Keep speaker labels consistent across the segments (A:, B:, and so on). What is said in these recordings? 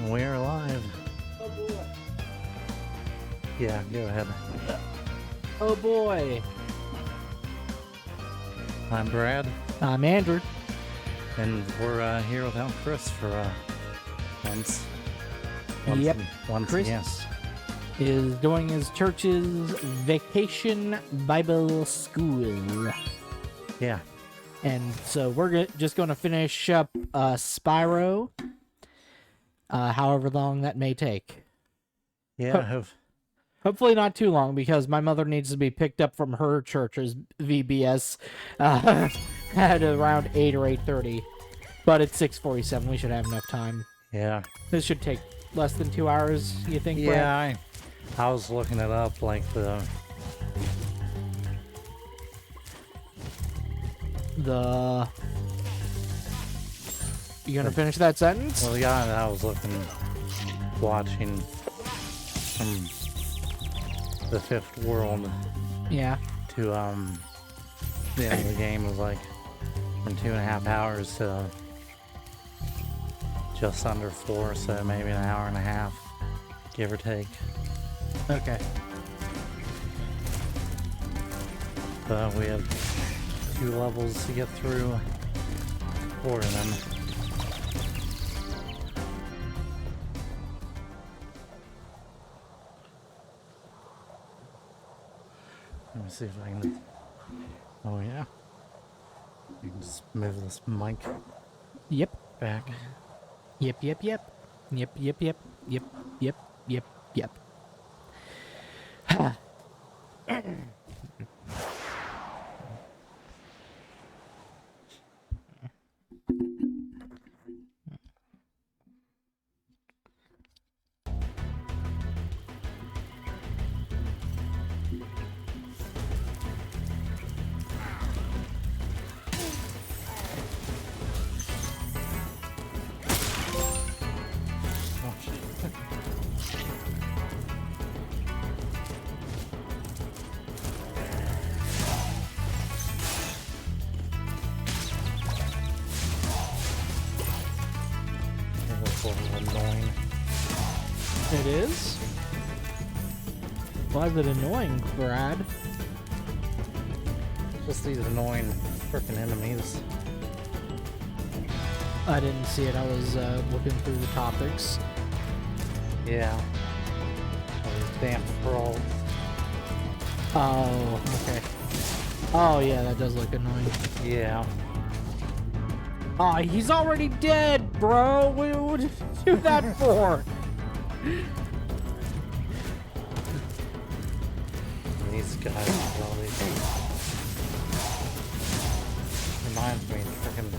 A: We're live.
B: Oh boy.
A: Yeah, go ahead.
B: Oh boy.
A: I'm Brad,
B: I'm Andrew.
A: and we're here without Chris for once.
B: Yep.
A: Once
B: Chris
A: again.
B: is doing his church's vacation Bible school.
A: Yeah.
B: And so we're just going to finish up Spyro, however long that may take.
A: Yeah.
B: Hopefully not too long, because my mother needs to be picked up from her church's VBS at around 8 or 8:30. But it's 6:47. We should have enough time.
A: Yeah.
B: This should take less than 2 hours, you think, Brad?
A: Yeah. I was looking it up, like
B: You gonna finish that sentence?
A: Well, the guy that I was watching from the Fifth World
B: Yeah.
A: to the end of the game was like from 2.5 hours to just under 4, so maybe an hour and a half, give or take.
B: Okay.
A: But we have 2 levels to get through, 4 of them. Let me see if I can. Oh yeah. You can just move this mic
B: Yep.
A: back.
B: Yep, yep, yep. Yep, yep, yep. Yep, yep, yep, yep.
A: Oh shit. That's a little annoying.
B: It is? Why is it annoying, Brad?
A: Just these annoying freaking enemies.
B: I didn't see it. I was looking through the topics.
A: Yeah. All these damn frogs.
B: Oh, okay. Oh, yeah, that does look annoying.
A: Yeah.
B: Oh, he's already dead, bro. What did you do that for?
A: These guys, well, these reminds me of freaking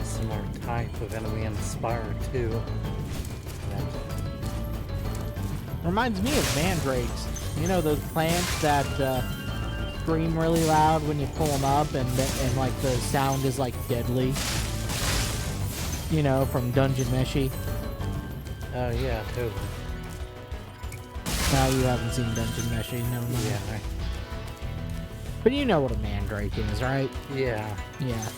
A: similar type of enemy in Spyro 2.
B: Reminds me of mandrakes. You know those plants that scream really loud when you pull them up, and like the sound is like deadly. You know, from Dungeon Meshi.
A: Oh yeah, totally.
B: Now you haven't seen Dungeon Meshi, never mind.
A: Yeah.
B: But you know what a mandrake is, right?
A: Yeah.
B: Yeah.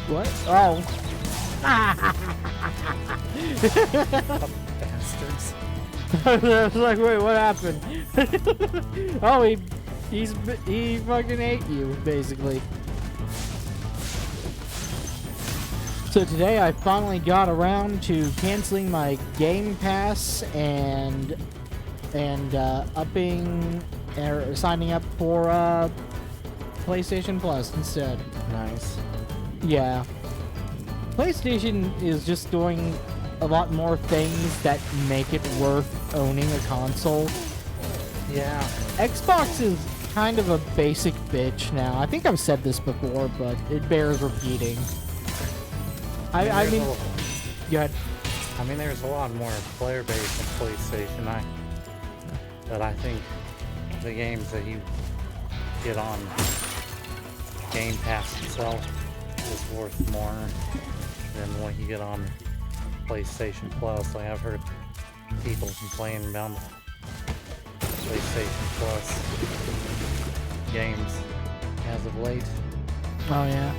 B: What? Oh.
A: Bastards.
B: I was like, wait, what happened? Oh, he fucking ate you, basically. So today I finally got around to canceling my Game Pass and upping or signing up for PlayStation Plus instead.
A: Nice.
B: Yeah. PlayStation is just doing a lot more things that make it worth owning a console.
A: Yeah.
B: Xbox is kind of a basic bitch now. I think I've said this before, but it bears repeating. I mean, go ahead.
A: I mean, there's a lot more player base on PlayStation. But I think the games that you get on Game Pass itself is worth more than what you get on PlayStation Plus. Like I've heard people complaining about PlayStation Plus games as of late.
B: Oh yeah.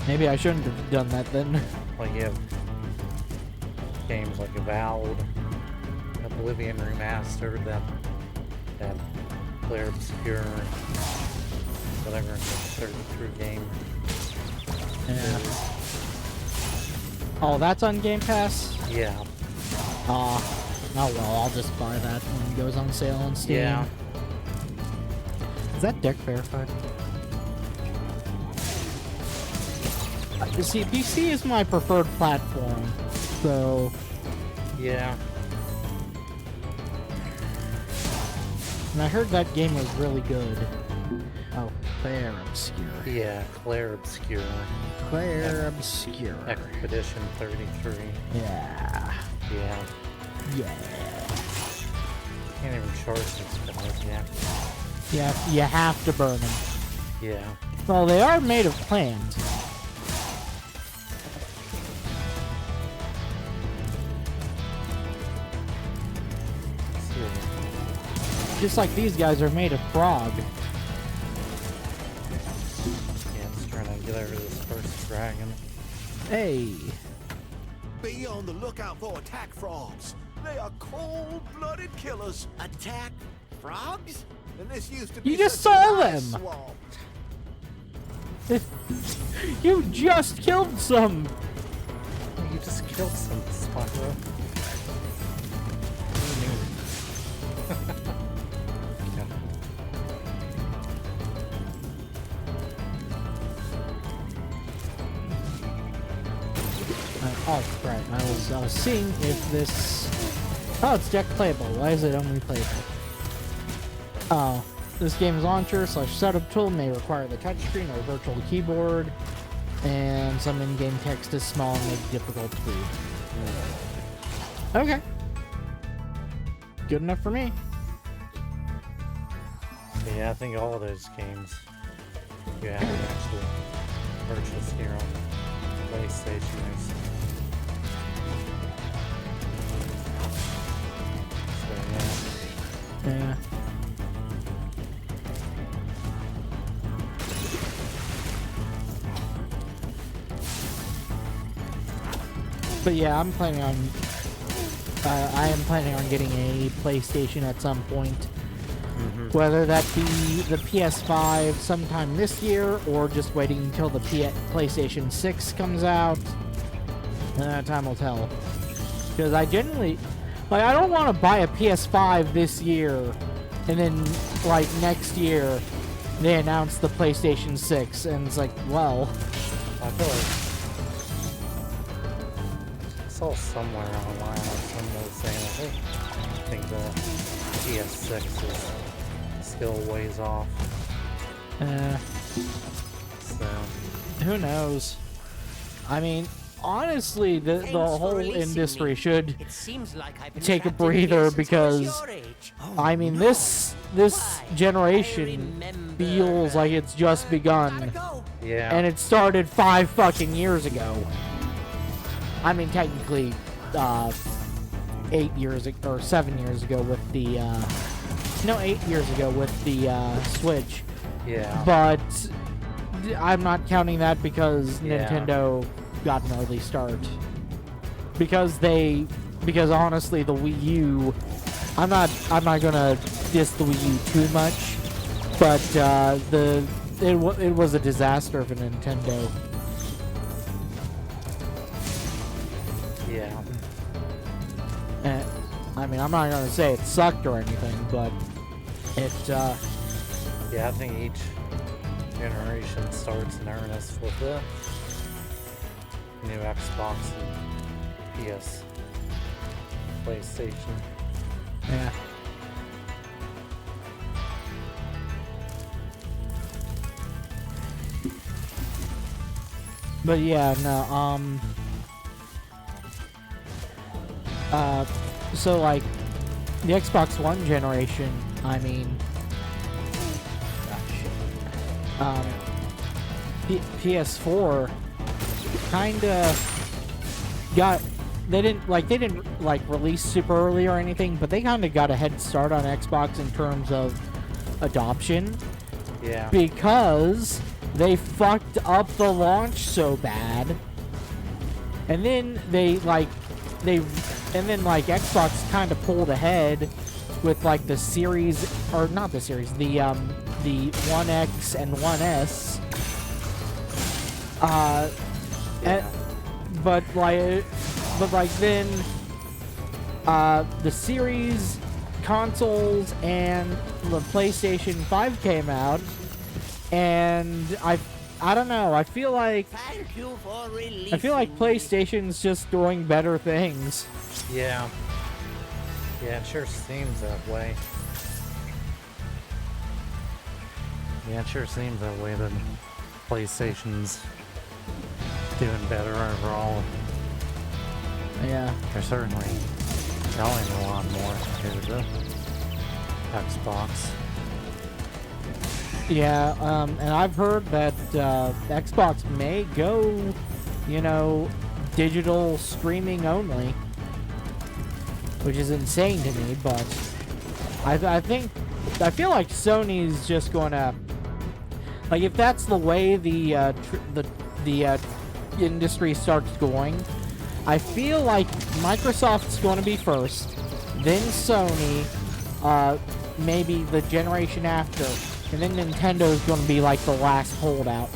B: Maybe I shouldn't have done that then.
A: Like you have games like Avowed, Oblivion Remastered, that Claire Obscure, whatever certain true game.
B: Yeah. Oh, that's on Game Pass?
A: Yeah.
B: Oh well, I'll just buy that when it goes on sale on Steam.
A: Yeah.
B: Is that deck verified? You see, PC is my preferred platform, so...
A: Yeah.
B: And I heard that game was really good. Oh, Claire Obscure.
A: Yeah, Claire Obscure.
B: Claire Obscure.
A: Expedition 33.
B: Yeah.
A: Yeah.
B: Yeah.
A: Can't even charge these guys, yeah.
B: Yeah, you have to burn them.
A: Yeah.
B: Well, they are made of plants. Just like these guys are made of frog.
A: Yeah, just trying to get over this first dragon.
B: Hey.
C: Be on the lookout for attack frogs. They are cold-blooded killers.
D: Attack frogs?
C: And this used to be
B: You just
C: such a
B: saw
C: nice
B: them.
C: swamp.
B: You just killed some.
A: You just killed some Spyro.
B: Oh, right. I was seeing if this... Oh, it's deck playable. Why is it only playable? Oh. This game's launcher / setup tool may require the touchscreen or virtual keyboard, and some in-game text is small and may be difficult to read. Okay. Good enough for me.
A: Yeah, I think all those games you have to actually purchase here on PlayStation. So yeah.
B: Yeah. But yeah, I'm planning on... I am planning on getting a PlayStation at some point. Whether that be the PS5 sometime this year, or just waiting until the PlayStation 6 comes out. Time will tell. Because I genuinely... Like, I don't want to buy a PS5 this year, and then, like, next year, they announce the PlayStation 6, and it's like, well...
A: I feel like I saw somewhere online or someone was saying I think the PS6 is still ways off. So
B: Who knows? I mean, honestly, the whole industry should
D: It seems like I've been
B: take a
D: trapped in
B: breather
D: here since I was
B: because,
D: your age.
B: I mean, this generation feels like it's just begun,
D: Go.
A: yeah.
B: and it started 5 fucking years ago. I mean, technically, 8 years ago, or 7 years ago with the, no, 8 years ago with the, Switch.
A: Yeah.
B: But I'm not counting that because
A: Yeah.
B: Nintendo got an early start. Because honestly, the Wii U, I'm not gonna diss the Wii U too much, but it was a disaster for Nintendo.
A: Yeah.
B: I mean, I'm not gonna say it sucked or anything, but it.
A: Yeah, I think each generation starts in earnest with the new Xbox and PS, PlayStation.
B: Yeah. But yeah, no, so like, the Xbox One generation, I mean, PS4 kinda they didn't like release super early or anything, but they kind of got a head start on Xbox in terms of adoption.
A: Yeah.
B: Because they fucked up the launch so bad. And then Xbox kind of pulled ahead with like the series, or not the series, the 1X and 1S. But then the series, consoles, and the PlayStation 5 came out, and I don't know. I feel like
D: Thank you for releasing
B: PlayStation's just doing better things.
A: Yeah. Yeah, it sure seems that way. Yeah, it sure seems that way that PlayStation's doing better overall.
B: Yeah.
A: They're certainly selling a lot more compared to Xbox.
B: Yeah, and I've heard that Xbox may go, digital streaming only, which is insane to me. But I feel like Sony's just gonna, like, if that's the way the industry starts going, I feel like Microsoft's going to be first, then Sony, maybe the generation after. And then Nintendo's going to be like the last holdout.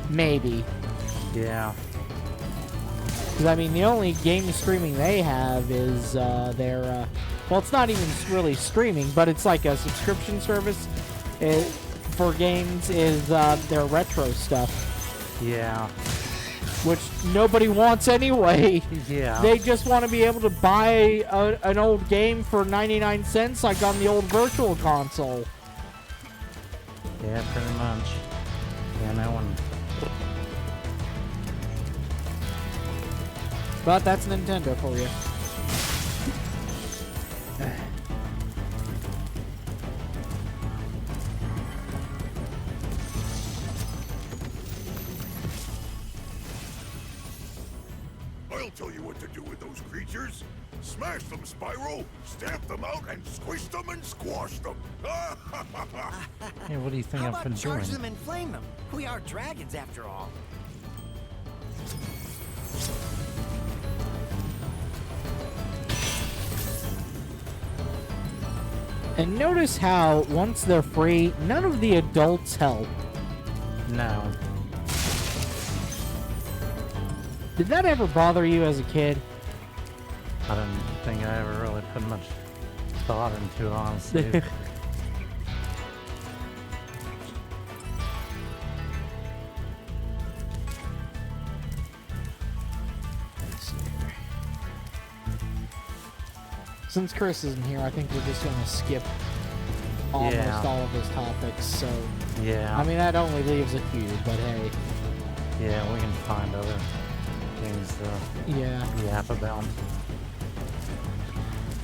B: Maybe.
A: Yeah.
B: Because, I mean, the only game streaming they have is their... well, it's not even really streaming, but it's like a subscription service for games, is their retro stuff.
A: Yeah.
B: Which nobody wants anyway.
A: Yeah.
B: They just want to be able to buy an old game for 99 cents like on the old Virtual Console.
A: Yeah, pretty much. Yeah, no one.
B: But that's Nintendo for you.
C: I'll tell you what to do with those creatures. Smash them, Spyro. Stamp them out and squish them and squash them.
A: Hey, what do you think
D: How
A: I've
D: about
A: been
D: charge
A: doing?
D: them and flame them? We are dragons after all.
B: And notice how, once they're free, none of the adults help.
A: No.
B: Did that ever bother you as a kid?
A: I didn't think I ever really put much thought into it, honestly.
B: Since Chris isn't here, I think we're just going to skip almost
A: Yeah.
B: all of his topics, so...
A: Yeah.
B: I mean, that only leaves a few, but hey.
A: Yeah, we can find other things to
B: Yeah.
A: yap about.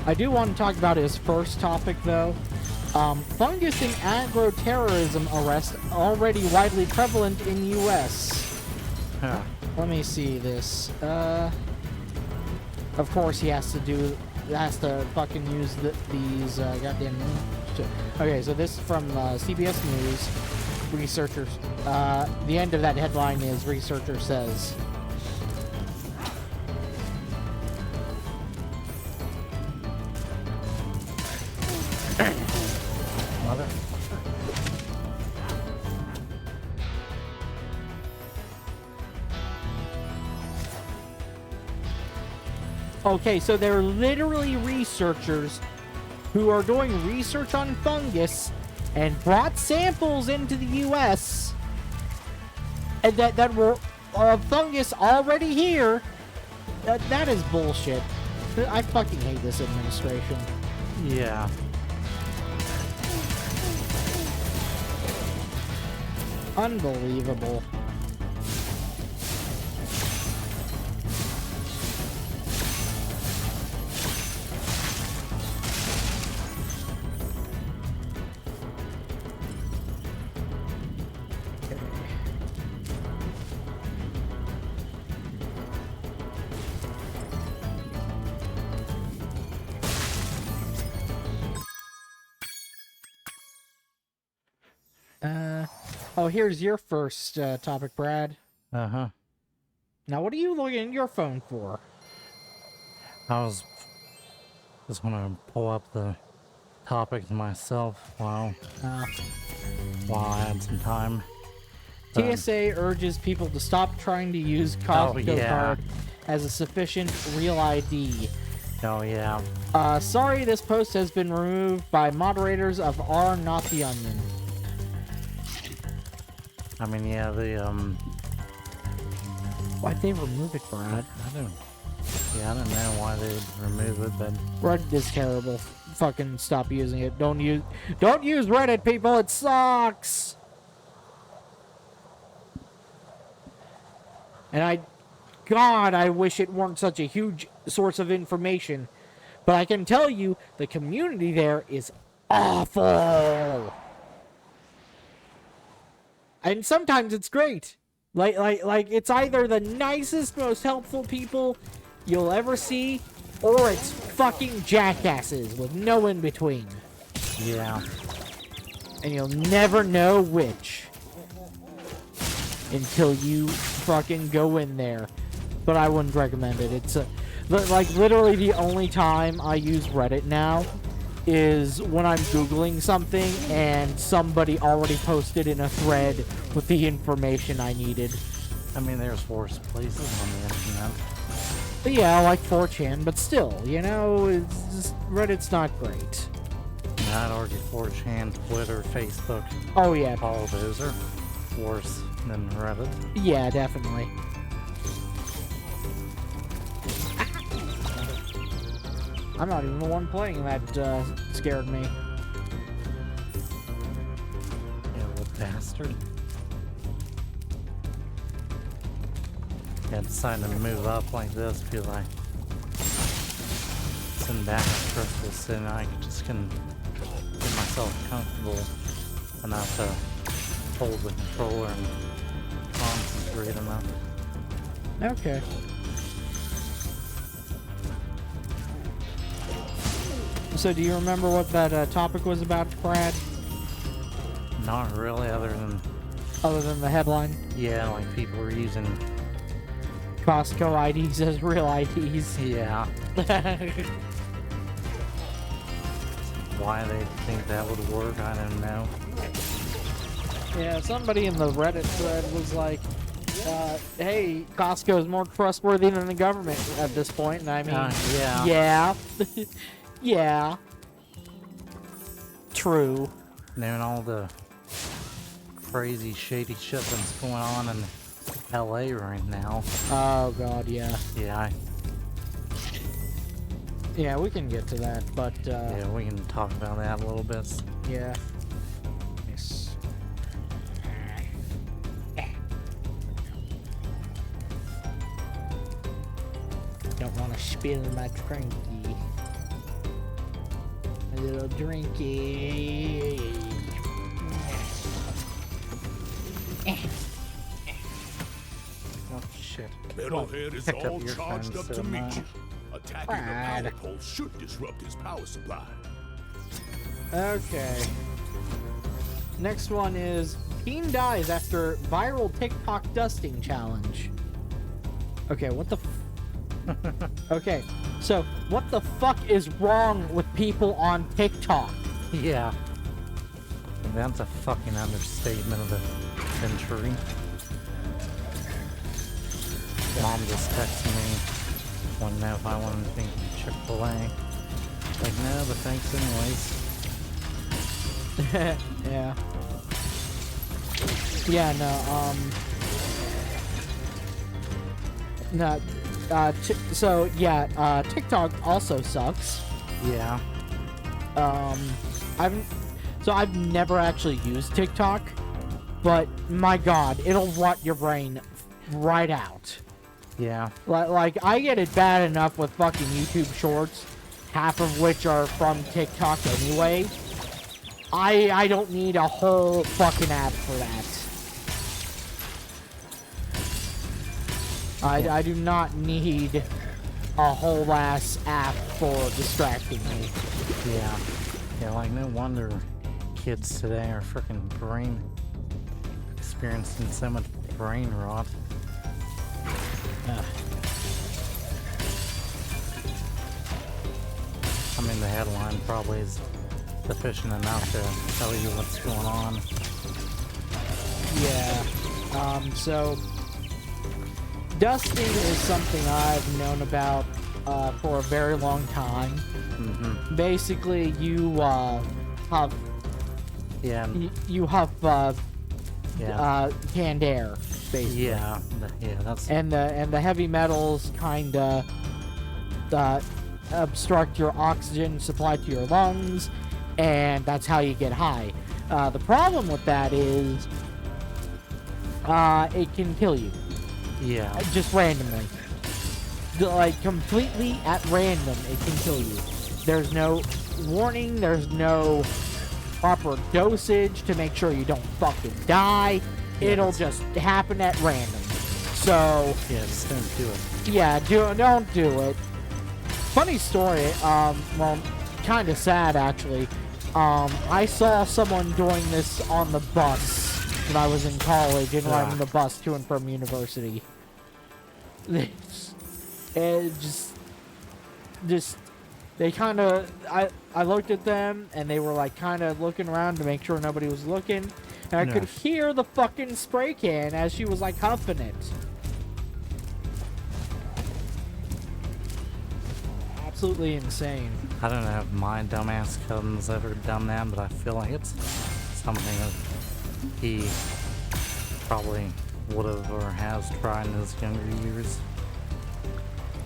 B: I do want to talk about his first topic, though. Fungus and agro-terrorism arrest already widely prevalent in U.S.
A: Huh.
B: Let me see this. Of course he has to fucking use these goddamn... Okay, so this is from CBS News. Researchers... the end of that headline is, researcher says...
A: Mother.
B: Okay, so they're literally researchers who are doing research on fungus and brought samples into the U.S. and that were fungus already here. That is bullshit. I fucking hate this administration.
A: Yeah.
B: Unbelievable. Oh, here's your first topic, Brad.
A: Uh-huh.
B: Now, what are you looking at your phone for?
A: I was just gonna pull up the topics myself while I had some time.
B: TSA urges people to stop trying to use Costco card as a sufficient real ID.
A: Oh yeah.
B: Sorry, this post has been removed by moderators of R Not the Onion.
A: I mean, yeah,
B: Why'd they remove it, Brad?
A: I don't know why they'd remove it, but
B: Reddit is terrible. Fucking stop using it. Don't use Reddit, people. It sucks. And God, I wish it weren't such a huge source of information. But I can tell you, the community there is awful. And sometimes it's great. Like it's either the nicest, most helpful people you'll ever see, or it's fucking jackasses with no in between.
A: yeah.
B: And you'll never know which until you fucking go in there. But I wouldn't recommend it. It's like literally the only time I use Reddit now is when I'm Googling something and somebody already posted in a thread with the information I needed.
A: I mean, there's worse places on the internet.
B: But yeah, like 4chan, but still, you know, it's just, Reddit's not great.
A: I'd argue 4chan, Twitter, Facebook.
B: Oh yeah.
A: All of those are worse than Reddit.
B: Yeah, definitely. I'm not even the one playing that scared me.
A: You little bastard. Yeah, decided to move up like this because I sitting back in a stressful sit and I just can get myself comfortable enough to hold the controller and concentrate enough.
B: Okay. So do you remember what that topic was about, Brad?
A: Not really, other than
B: The headline?
A: yeah, like people are using
B: Costco IDs as real IDs.
A: yeah. Why they think that would work, I don't know.
B: Yeah, somebody in the Reddit thread was like, hey, Costco is more trustworthy than the government at this point, and I mean,
A: yeah.
B: yeah. Yeah. True.
A: Knowing all the crazy shady shit that's going on in LA right now.
B: Oh god, yeah.
A: Yeah,
B: Yeah, we can get to that, but
A: yeah, we can talk about that a little bit.
B: yeah. Yes. Don't want to spill my drinky. A little drinky.
A: Oh shit.
C: Metalhead is
A: Picked up
C: all
A: your
C: charged
A: phone,
C: up to
A: so
C: meet
A: much.
C: you. Attacking
B: Brad.
C: the power pole should disrupt his power supply.
B: Okay. Next one is teen dies after viral TikTok dusting challenge. Okay, what the Okay, so what the fuck is wrong with people on TikTok?
A: Yeah. That's a fucking understatement of the century. Mom just texted me. Wanted to know if I wanted anything from Chick-fil-A. Like, no, but thanks anyways.
B: Yeah. Yeah, no, so yeah, TikTok also sucks.
A: Yeah.
B: I've never actually used TikTok, but my god, it'll rot your brain right out.
A: Yeah.
B: Like I get it bad enough with fucking YouTube Shorts, half of which are from TikTok anyway. I don't need a whole fucking app for that. I do not need a whole ass app for distracting me.
A: Yeah. Yeah, like no wonder kids today are freaking brain experiencing so much brain rot. I mean, the headline probably is sufficient enough to tell you what's going on.
B: Yeah. So dusting is something I've known about for a very long time.
A: Mm-hmm.
B: Basically, you huff.
A: Yeah.
B: You huff
A: Yeah.
B: canned air, basically.
A: Yeah. That's.
B: And the heavy metals kinda obstruct your oxygen supply to your lungs, and that's how you get high. The problem with that is it can kill you.
A: Yeah.
B: Just randomly. Like, completely at random, it can kill you. There's no warning, there's no proper dosage to make sure you don't fucking die.
A: Yeah,
B: It'll just happen at random. So,
A: Yeah, just don't do it.
B: yeah, don't do it. Funny story, well, kind of sad, actually. I saw someone doing this on the bus when I was in college and riding the bus to and from university. It just they kind of, I looked at them and they were like kind of looking around to make sure nobody was looking, and I could hear the fucking spray can as she was like huffing it. Absolutely insane.
A: I don't know if my dumbass cousin's ever done that, but I feel like it's something that he probably would have or has tried in his younger years.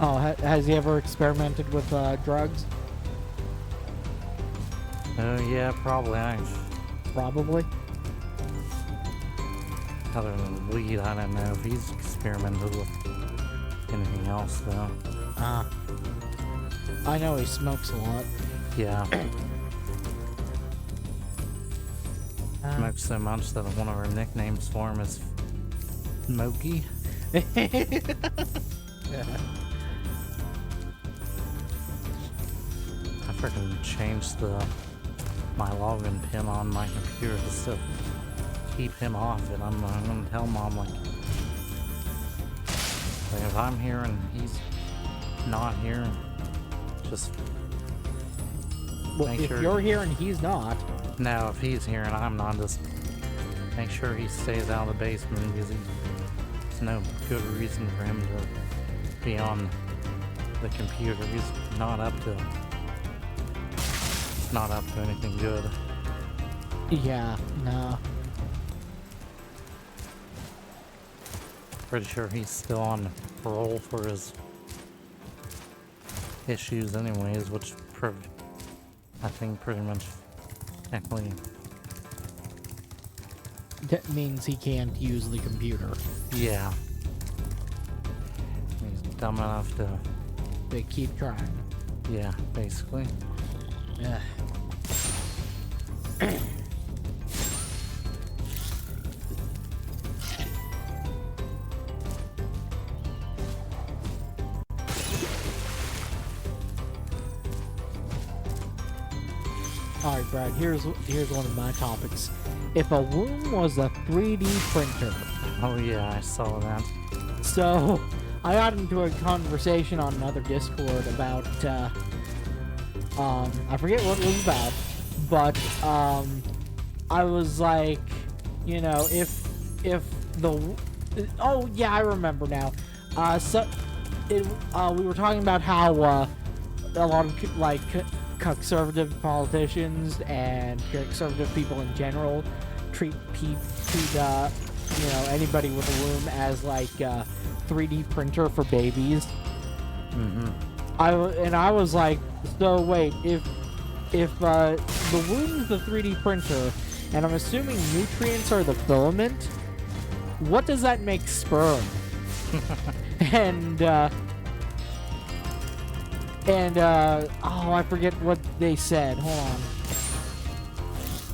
B: Oh, has he ever experimented with drugs?
A: Oh yeah, probably.
B: Probably.
A: Other than weed, I don't know if he's experimented with anything else though.
B: I know he smokes a lot.
A: Yeah. Smokes so much that one of our nicknames for him is Smokey. I freaking changed my login pin on my computer just to keep him off it. I'm gonna tell Mom like if I'm here and he's not here, just
B: Well,
A: make
B: if
A: sure
B: you're here and he's not.
A: No, if he's here and I'm not, just make sure he stays out of the basement because there's no good reason for him to be on the computer. He's not up to anything good.
B: Yeah, no.
A: Pretty sure he's still on parole for his issues anyways, which I think pretty much technically
B: That means he can't use the computer.
A: yeah. He's dumb enough to
B: They keep trying.
A: yeah, basically.
B: Yeah. Alright, Brad, here's one of my topics. If a womb was a 3D printer.
A: Oh yeah, I saw that.
B: So, I got into a conversation on another Discord about, I forget what it was about, but, I was like, you know, if the, oh yeah, I remember now. We were talking about how, a lot of, like, conservative politicians and conservative people in general treat anybody with a womb as like a 3D printer for babies.
A: Mm-hmm.
B: I was like, so wait, if the womb's the 3D printer, and I'm assuming nutrients are the filament, what does that make sperm? Oh, I forget what they said. Hold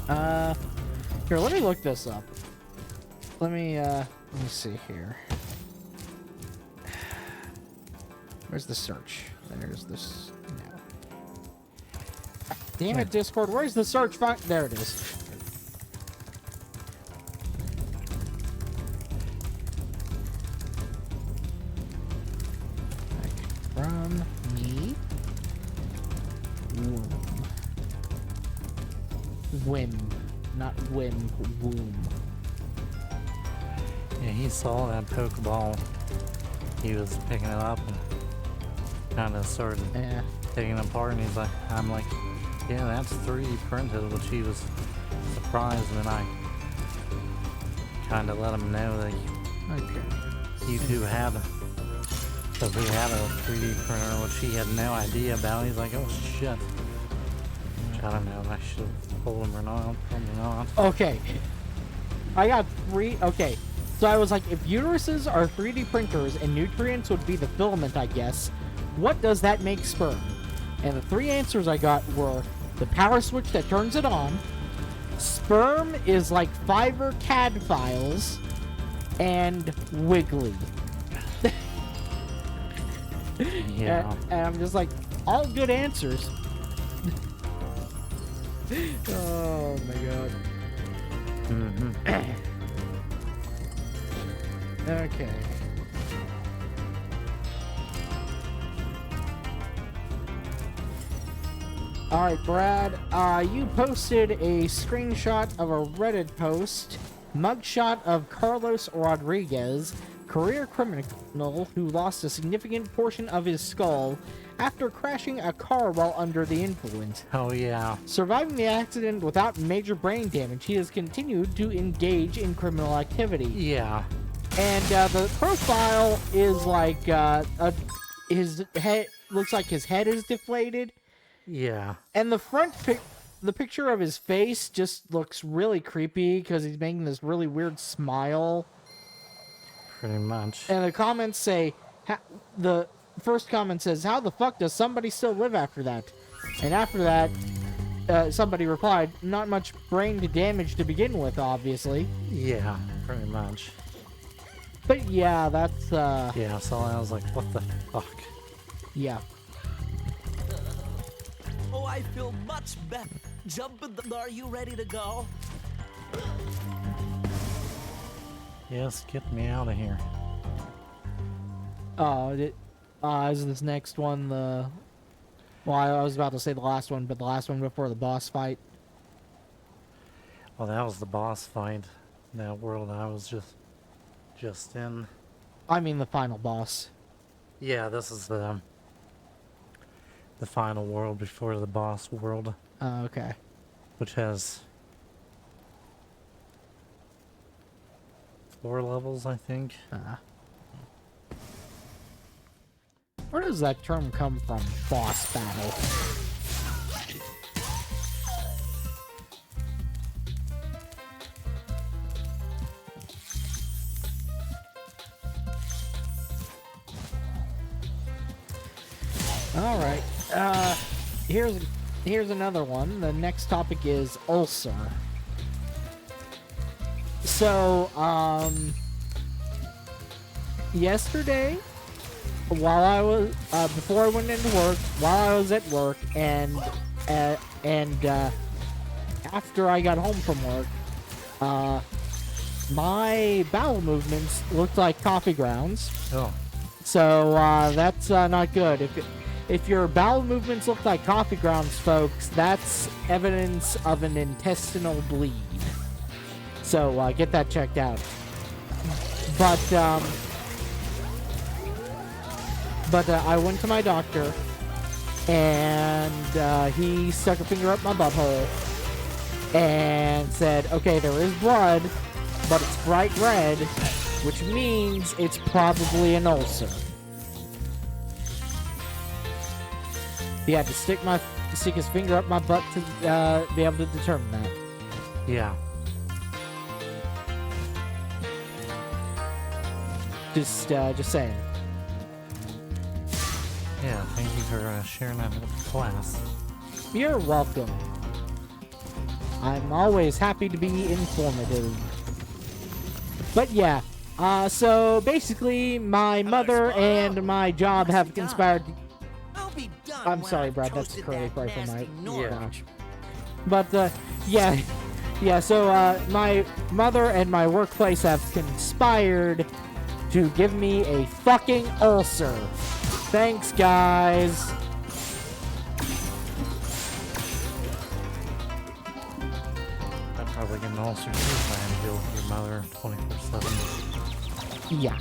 B: on. Here, let me look this up. Let me see here. Where's the search? There's this. No. Damn it, Discord. Where's the search? There it is. Me. Womb. Whim. Not whim. Womb.
A: Yeah, he saw that Pokeball. He was picking it up and kind of started
B: Yeah.
A: taking it apart, and he's like, I'm like, yeah, that's 3D printed, which he was surprised when I kind of let him know that
B: Okay.
A: you two had, because we had a 3D printer, which he had no idea about. He's like, oh shit. Which I don't know if I should have told him or not, probably not.
B: Okay. I got 3. Okay. So I was like, if uteruses are 3D printers and nutrients would be the filament, I guess, what does that make sperm? And the 3 answers I got were the power switch that turns it on, sperm is like Fiverr CAD files, and wiggly.
A: Yeah.
B: And I'm just like, all good answers. Oh my god.
A: Mm-hmm.
B: Okay. Alright, Brad, you posted a screenshot of a Reddit post, mugshot of Carlos Rodriguez, career criminal who lost a significant portion of his skull after crashing a car while under the influence.
A: Oh yeah.
B: Surviving the accident without major brain damage, he has continued to engage in criminal activity.
A: Yeah.
B: And the profile is like his head looks like his head is deflated,
A: Yeah.
B: and the picture of his face just looks really creepy because he's making this really weird smile.
A: Pretty much.
B: And the comments say, the first comment says, "How the fuck does somebody still live after that?" And after that, somebody replied, "Not much brain damage to begin with, obviously."
A: Yeah, pretty much.
B: But yeah, that's
A: Yeah, so I was like, what the fuck?
B: yeah.
D: Oh, I feel much better. Are you ready to go?
A: Yes, get me out of here.
B: Oh, is this next one the... Well, I was about to say the last one, but the last one before the boss fight.
A: Well, that was the boss fight. That world I was just in.
B: I mean the final boss.
A: Yeah, this is the final world before the boss world,
B: Oh, okay.
A: which has 4 levels, I think.
B: Where does that term come from? Boss battle. All right. Here's another one. The next topic is ulcer. So, yesterday, while I was before I went into work, while I was at work, and after I if home from work, my bowel movements looked like coffee grounds.
A: Oh,
B: So that's not good. If your bowel movements look like coffee grounds, folks, that's evidence of an intestinal bleed. So get that checked out. But I went to my doctor, and he stuck a finger up my butthole and said, "Okay, there is blood, but it's bright red, which means it's probably an ulcer." He had to stick his finger up my butt to be able to determine that.
A: yeah.
B: Just saying.
A: Yeah, thank you for sharing that with the class.
B: You're welcome. I'm always happy to be informative. But yeah, so basically, my mother and my job have conspired.
D: I'll be done.
B: I'm
D: when
B: sorry,
D: I've
B: Brad. That's
D: toasted
B: curly
D: that
B: fry from my.
D: nasty Norwich.
A: Yeah.
B: But yeah. So my mother and my workplace have conspired to give me a fucking ulcer. Thanks, guys.
A: I'm probably getting ulcers too if I am deal with your mother 24/7.
B: Yeah.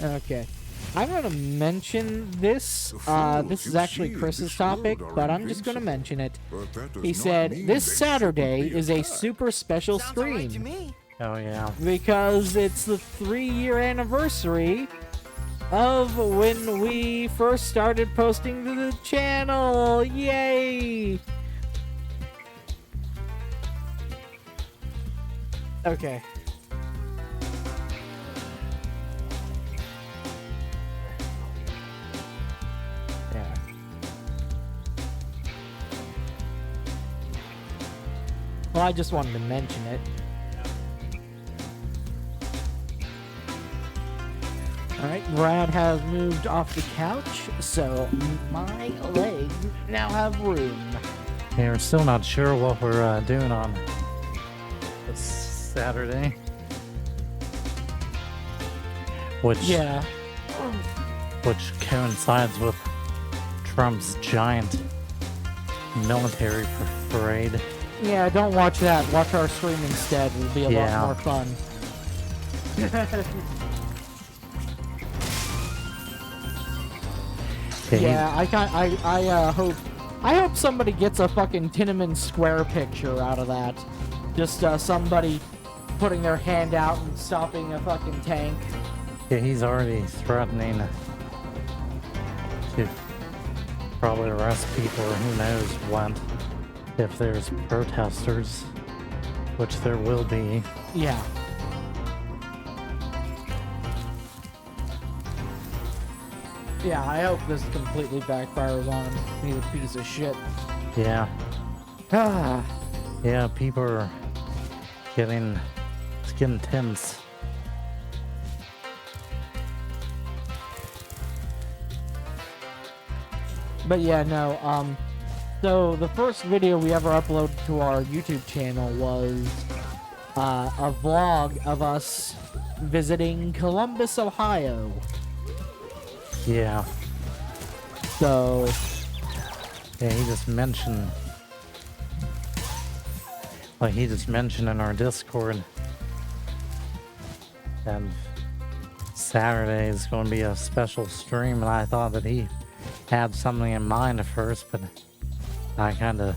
B: Okay. I'm going to mention this. This is actually Chris's topic, but I'm just going to mention it. He said, this Saturday is a super special
D: Sounds all right to
B: stream
D: me.
A: Oh yeah.
B: because it's the 3-year anniversary of when we first started posting to the channel. Yay! Okay. Yeah. Well, I just wanted to mention it. Alright, Brad has moved off the couch, so my legs now have room.
A: Yeah, we're still not sure what we're doing on this Saturday. Which coincides with Trump's giant military parade.
B: Yeah, don't watch that. Watch our stream instead. It'll be a
A: Yeah.
B: lot more fun. Yeah, I hope somebody gets a fucking Tiananmen Square picture out of that. Just somebody putting their hand out and stopping a fucking tank.
A: Yeah, he's already threatening to probably arrest people or who knows what if there's protesters, which there will be.
B: Yeah. Yeah, I hope this completely backfires on him. He's a piece of shit.
A: Yeah.
B: Ah.
A: Yeah, people are getting tense.
B: But yeah, no, so the first video we ever uploaded to our YouTube channel was a vlog of us visiting Columbus, Ohio.
A: Yeah.
B: So,
A: Yeah, he just mentioned in our Discord that Saturday is going to be a special stream, and I thought that he had something in mind at first, but I kind of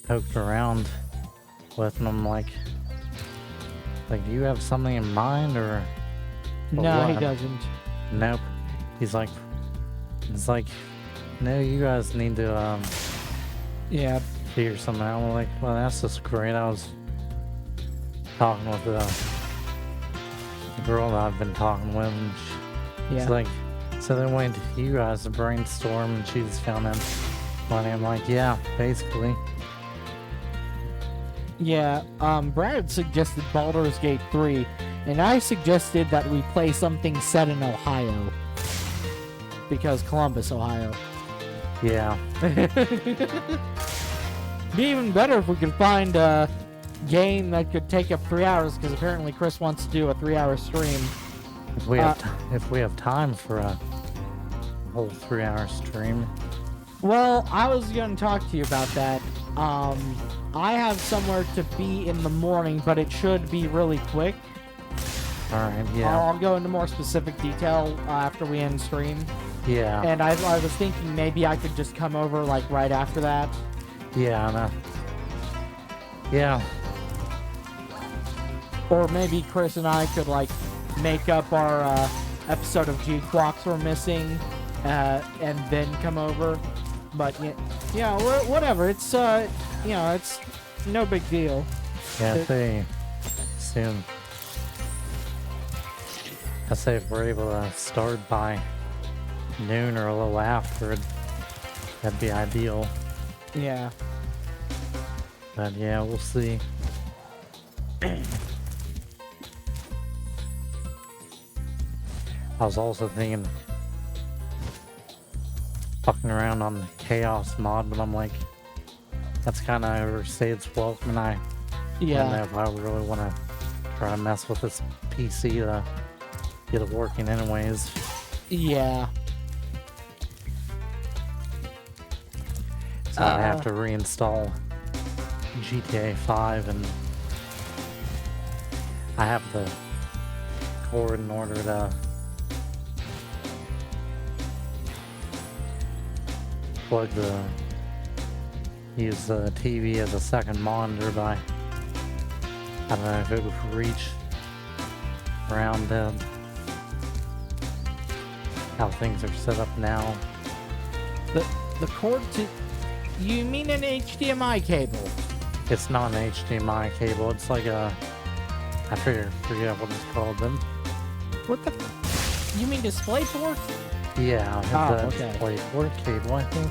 A: poked around with him like, do you have something in mind, or
B: no, he
A: what?
B: doesn't.
A: Nope. He's like, no, you guys need to
B: Yeah,
A: figure something out. I'm like, well, that's just great. I was talking with the girl that I've been talking with, and
B: yeah.
A: she's like, so they went to you guys to brainstorm, and she just found out money. I'm like, yeah, basically.
B: Yeah, Brad suggested Baldur's Gate 3, and I suggested that we play something set in Ohio. Because Columbus, Ohio.
A: Yeah.
B: Be even better if we could find a game that could take up 3 hours, because apparently Chris wants to do a 3-hour stream.
A: If we have time for a whole 3-hour stream.
B: Well, I was going to talk to you about that. I have somewhere to be in the morning, but it should be really quick.
A: Alright, yeah.
B: I'll go into more specific detail after we end stream.
A: Yeah.
B: And I was thinking maybe I could just come over, like, right after that.
A: Yeah, no. Yeah.
B: Or maybe Chris and I could, like, make up our episode of G-Clocks we're missing, and then come over. But, yeah, whatever. It's, it's no big deal.
A: Yeah, if they soon. I say if we're able to start by noon or a little after, that'd be ideal.
B: Yeah.
A: But yeah, we'll see. I was also thinking fucking around on the Chaos mod, but I'm like, that's kind of overstayed its welcome, and I don't know if I really want to try to mess with this PC to get it working anyways.
B: Yeah.
A: So I have to reinstall GTA 5, and I have the cord in order to use the TV as a second monitor, but I don't know if it would reach around how things are set up now.
B: The cord to... You mean an HDMI cable?
A: It's not an HDMI cable, it's like a... I forget what it's called then.
B: What the... You mean DisplayPort?
A: Yeah, I have the
B: okay.
A: DisplayPort cable, I think.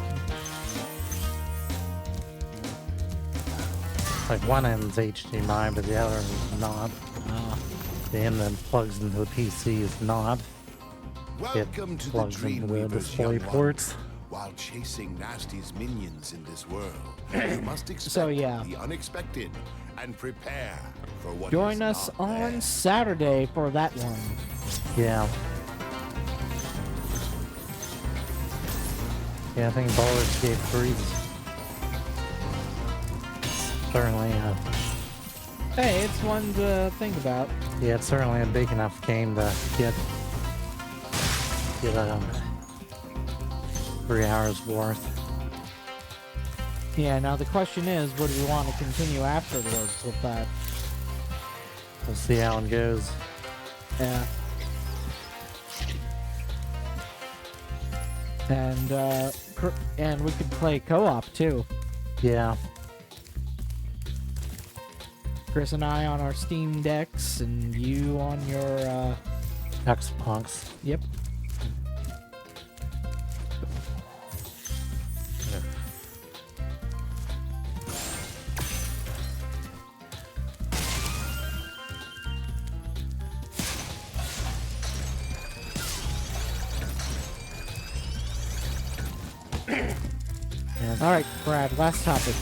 A: Like one end's HDMI, but the other is not. The end that plugs into the PC is not.
C: Welcome
A: It
C: to the
A: plugs into the
C: Dreamweaver's
A: display
C: young
A: ports.
C: ones. While chasing Nasty's minions in this world, you must expect
B: yeah.
C: the unexpected and prepare for what
B: Join
C: is
B: us
C: not
B: on
C: there.
B: Saturday for that one.
A: Yeah. Yeah, I think Baldur's Gate 3 is certainly
B: Hey, it's one to think about.
A: yeah, it's certainly a big enough game to get 3 hours worth.
B: Yeah, now the question is, would we want to continue afterwards with that?
A: We'll see how it goes.
B: Yeah. And we could play co-op too.
A: Yeah.
B: Chris and I on our Steam decks, and you on your
A: Xbox.
B: Yep. All right, Brad, last topic.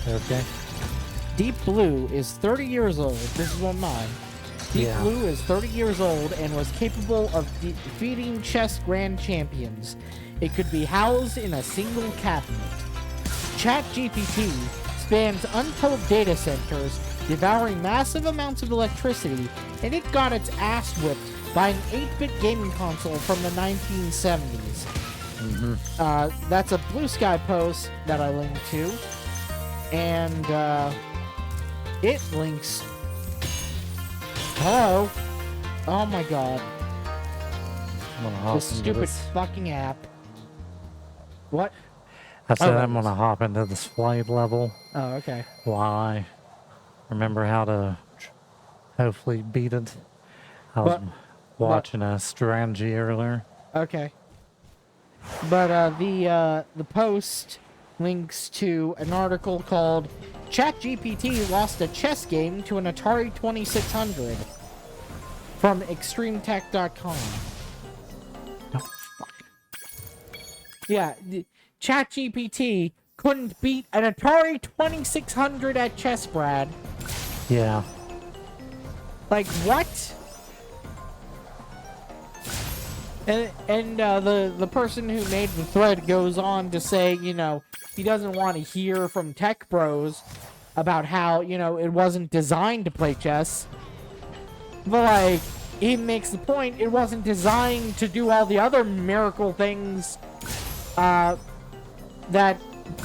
A: Okay.
B: Deep Blue is 30 years old. This is one mine. Deep
A: Yeah.
B: Blue is 30 years old and was capable of defeating chess grand champions. It could be housed in a single cabinet. ChatGPT spans untold data centers, devouring massive amounts of electricity, and it got its ass whipped by an 8-bit gaming console from the 1970s. That's a Blue Sky post that I linked to, and it links. Hello. Oh my god.
A: I'm gonna hop
B: This
A: into
B: stupid
A: this.
B: fucking app. What?
A: I said
B: Oh,
A: I'm gonna hop into this flight level
B: Oh, okay.
A: while I remember how to hopefully beat it. I was watching a strategy earlier.
B: Okay. But the post links to an article called ChatGPT lost a chess game to an Atari 2600 from extremetech.com.
A: Oh, fuck.
B: Yeah, ChatGPT couldn't beat an Atari 2600 at chess, Brad.
A: Yeah.
B: Like, what? And the person who made the thread goes on to say, you know, he doesn't want to hear from tech bros about how, you know, it wasn't designed to play chess. But, like, he makes the point it wasn't designed to do all the other miracle things that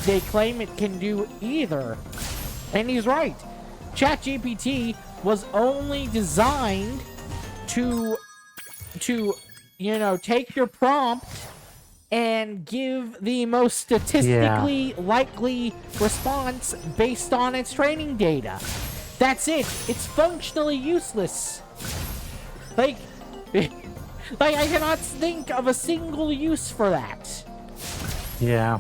B: they claim it can do either. And he's right. ChatGPT was only designed to you know, take your prompt and give the most statistically likely response based on its training data. That's it. It's functionally useless. Like, I cannot think of a single use for that.
A: Yeah.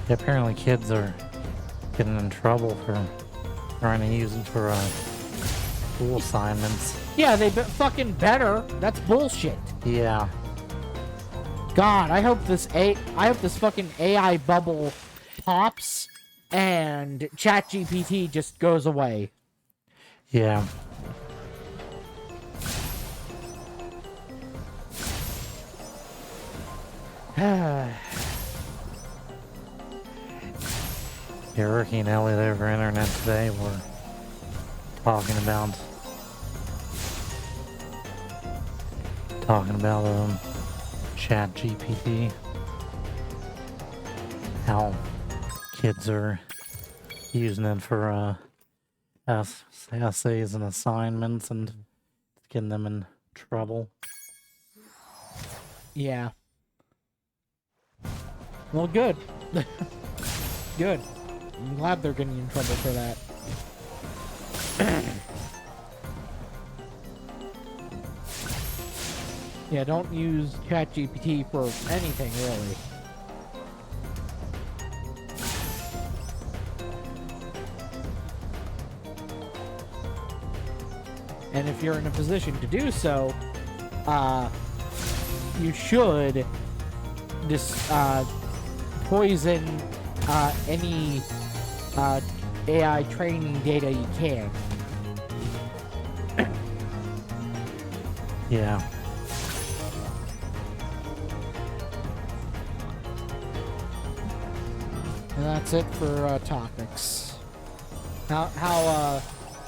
A: Apparently kids are getting in trouble for trying to use it for school assignments.
B: Yeah, they fucking better. That's bullshit.
A: Yeah.
B: God, I hope this fucking AI bubble pops and ChatGPT just goes away.
A: Yeah. Yeah, Ricky and Elliot over internet today were talking about Chat GPT, how kids are using it for essays and assignments and getting them in trouble.
B: Yeah. Well, good. Good. I'm glad they're getting in trouble for that. Yeah, don't use ChatGPT for anything, really. And if you're in a position to do so, you should just poison any AI training data you can.
A: Yeah.
B: And that's it for topics. Well,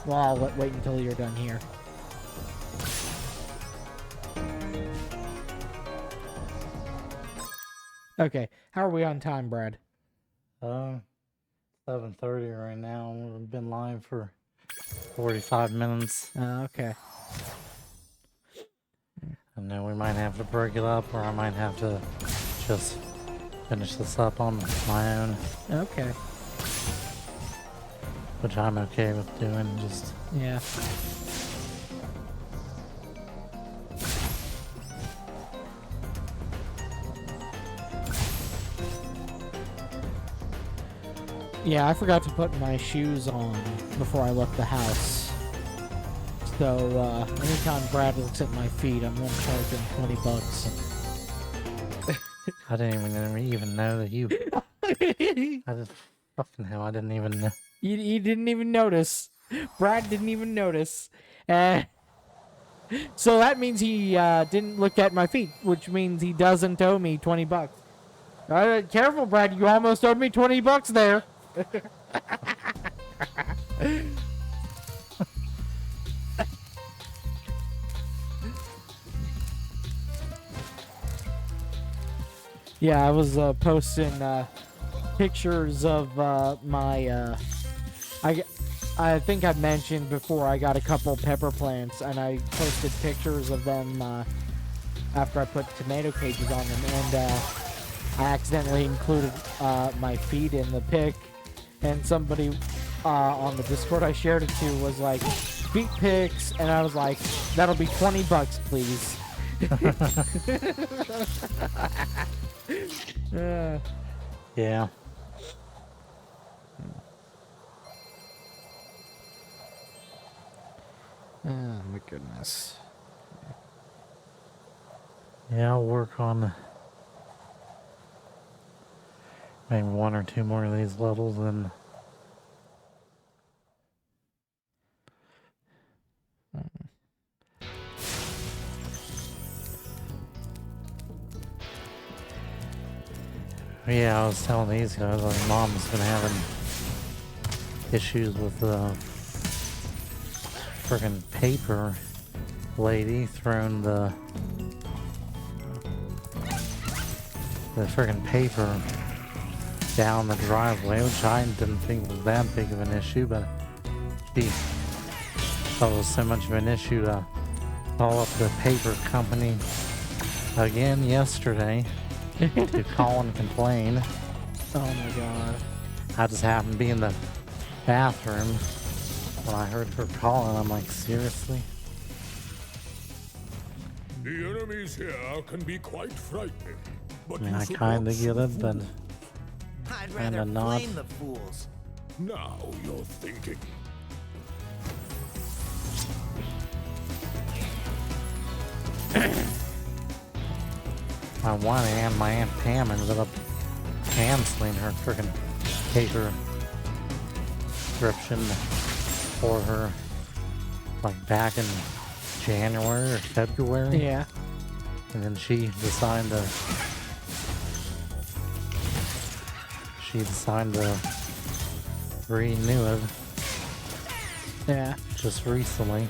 B: I'll wait until you're done here. Okay, how are we on time, Brad?
A: 7:30 right now. We've been live for 45 minutes.
B: Okay.
A: And then we might have to break it up, or I might have to just finish this up on my own.
B: Okay.
A: Which I'm okay with doing, just...
B: Yeah. Yeah, I forgot to put my shoes on before I left the house. So, anytime Brad looks at my feet, I'm gonna charge him $20.
A: I didn't even know that you... I just... Fucking hell, I didn't even know.
B: You didn't even notice. Brad didn't even notice. So that means he didn't look at my feet, which means he doesn't owe me $20. Careful, Brad, you almost owed me $20 there. Yeah, I was posting pictures of my I think I mentioned before I got a couple pepper plants, and I posted pictures of them after I put tomato cages on them, and I accidentally included my feet in the pic, and somebody on the Discord I shared it to was like, feet pics, and I was like, that'll be $20, please.
A: Yeah.
B: Oh my goodness.
A: Yeah, I'll work on maybe one or two more of these levels and yeah, I was telling these guys, like, Mom's been having issues with the friggin' paper lady throwing the friggin' paper down the driveway, which I didn't think was that big of an issue, but she thought it was so much of an issue to call up the paper company again yesterday to call and complain.
B: Oh my god.
A: I just happened to be in the bathroom when I heard her calling. I'm like, seriously?
C: The enemies here can be quite frightening. But
A: I mean,
C: you
A: I
C: should
A: kinda
C: not
A: get it,
C: shoot
A: but
D: I'd
A: Kinda
D: rather
A: not.
D: flame the fools.
C: Now you're thinking.
A: my one aunt, my Aunt Pam, ended up canceling her freaking paper subscription for her, like back in January or February.
B: Yeah.
A: And then she decided to renew it
B: Yeah.
A: just recently.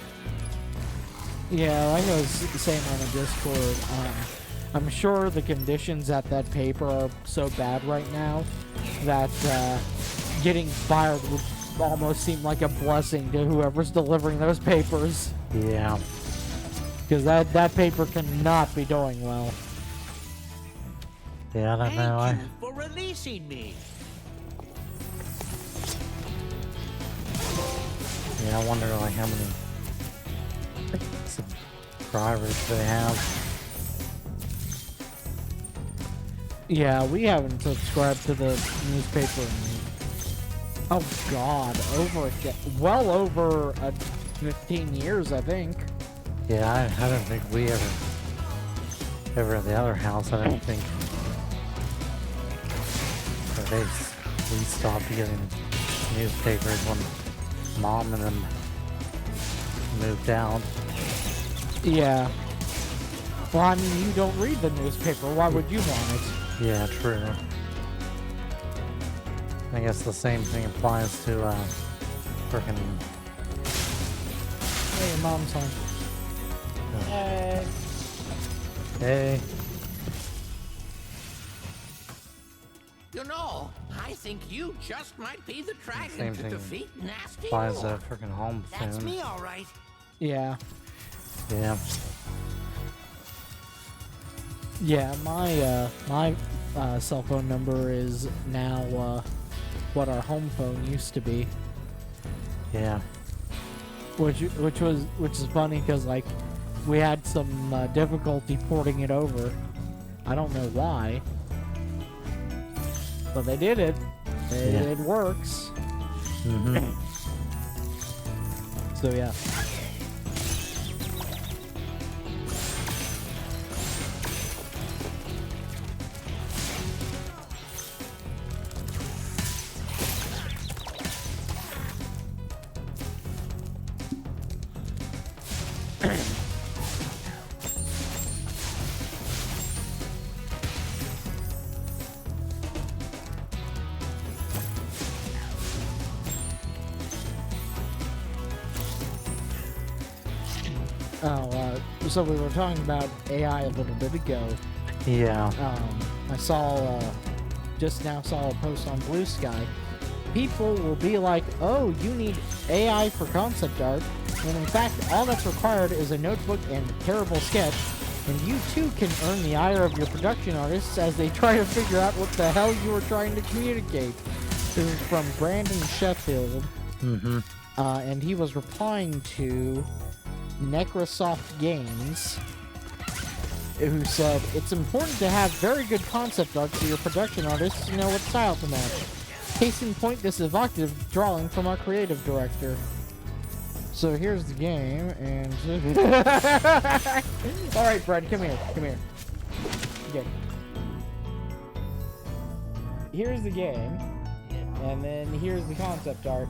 B: Yeah, like I was saying on the Discord, I'm sure the conditions at that paper are so bad right now that getting fired would almost seem like a blessing to whoever's delivering those papers.
A: Yeah.
B: Because that paper cannot be doing well.
A: Yeah, I don't know.
D: Thank you for releasing me.
A: Yeah, I wonder like how many subscribers they have.
B: Yeah, we haven't subscribed to the newspaper in, oh god, well over 15 years, I think.
A: Yeah, I don't think we ever at the other house, I don't think that we stopped getting newspapers when Mom and them moved out.
B: Yeah. Well, I mean, you don't read the newspaper. Why would you want it?
A: Yeah, true. I guess the same thing applies to frickin'
B: Hey, your mom's home. Hey.
A: Hey.
E: You know, I think you just might be the dragon
A: Same
E: to
A: thing
E: defeat Nasty
A: applies to
E: Lord.
A: frickin' home
E: That's
A: soon.
E: me, all right.
B: Yeah.
A: Yeah.
B: Yeah, my cell phone number is now what our home phone used to be,
A: Yeah.
B: which is funny because like we had some difficulty porting it over. I don't know why, but they did it. It works.
A: Mm-hmm.
B: So yeah. So we were talking about AI a little bit ago.
A: Yeah.
B: I saw, just now saw a post on Blue Sky. People will be like, oh, you need AI for concept art, when in fact all that's required is a notebook and a terrible sketch, and you too can earn the ire of your production artists as they try to figure out what the hell you were trying to communicate. This is from Brandon Sheffield.
A: Mm-hmm.
B: And he was replying to Necrosoft Games, who said, it's important to have very good concept art for your production artists to know what style to match. Case in point, this evocative drawing from our creative director. So here's the game, and... Alright, Brad, come here. Okay. Here's the game, and then here's the concept art.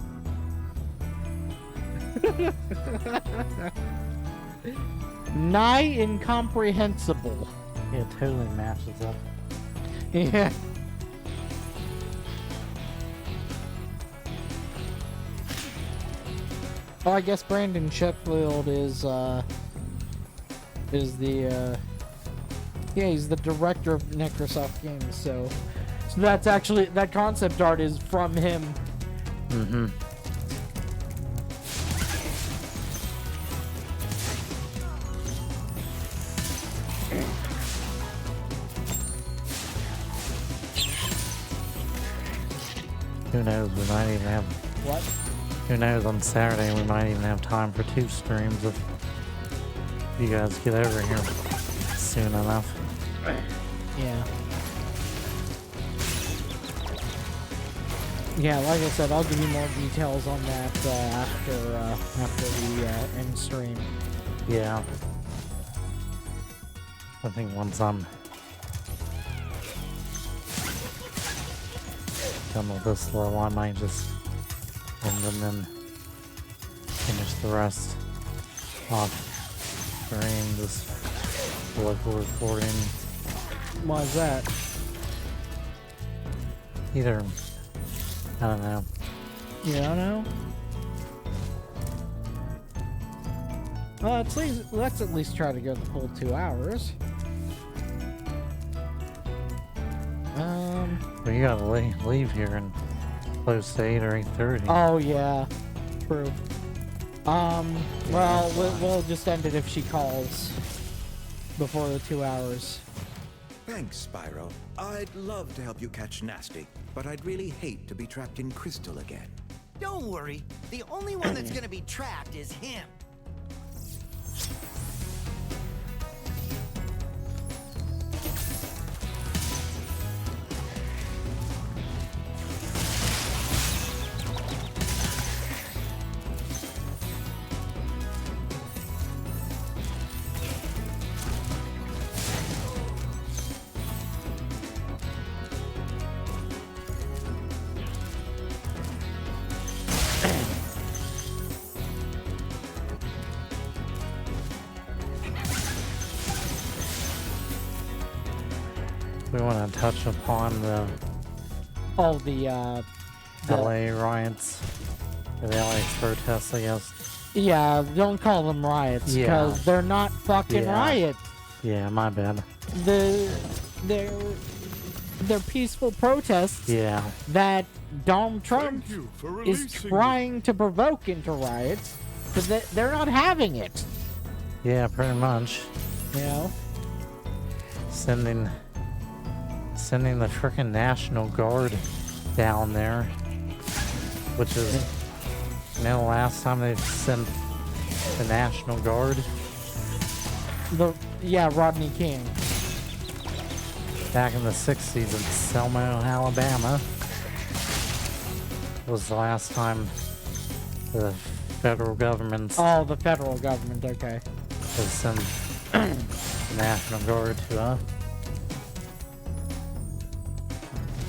B: Nigh incomprehensible.
A: Yeah, it totally matches up.
B: Yeah. Oh, I guess Brandon Sheffield is the he's the director of Necrosoft Games, so that's actually, that concept art is from him.
A: Mm-hmm. Who knows, we might even have...
B: What?
A: Who knows, on Saturday we might even have time for 2 streams if you guys get over here soon enough.
B: Yeah. Yeah, like I said, I'll give you more details on that after the end stream.
A: Yeah. I think once I'm done with this level, I might just end and then finish the rest off screen, just local recording.
B: Why is that?
A: Either, I don't know.
B: You don't know? Well, let's at least try to go the full 2 hours.
A: Well, you gotta leave here and close to 8 or 8:30.
B: Oh yeah, true. Well, we'll just end it if she calls before the 2 hours.
F: Thanks, Spyro. I'd love to help you catch Nasty, but I'd really hate to be trapped in Crystal again.
G: Don't worry. The only one that's gonna be trapped is him.
A: We want to touch upon the
B: Oh, the
A: LA riots, or the LA protests, I guess.
B: yeah, don't call them riots
A: Yeah.
B: because they're not fucking
A: Yeah.
B: riots.
A: Yeah, my bad.
B: They're peaceful protests
A: Yeah,
B: that Donald Trump
C: Thank you for
B: is
C: releasing
B: trying to provoke into riots because they're not having it.
A: yeah, pretty much.
B: You know?
A: Sending the frickin' National Guard down there, which is, you know, the last time they sent the National Guard,
B: Rodney King.
A: back in the 60s in Selma, Alabama, was the last time the federal government
B: Oh, the federal government. Okay.
A: has sent the National Guard to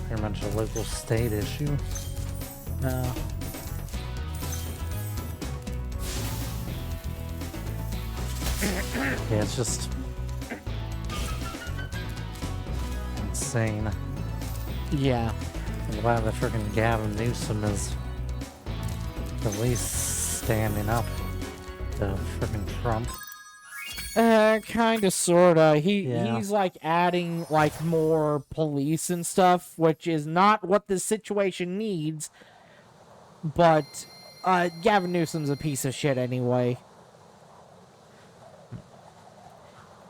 A: pretty much a local state issue.
B: No.
A: Yeah, it's just insane.
B: Yeah.
A: I'm glad that freaking Gavin Newsom is at least standing up to freaking Trump.
B: Kinda, sorta.
A: Yeah.
B: He's like adding like more police and stuff, which is not what the situation needs. But Gavin Newsom's a piece of shit anyway.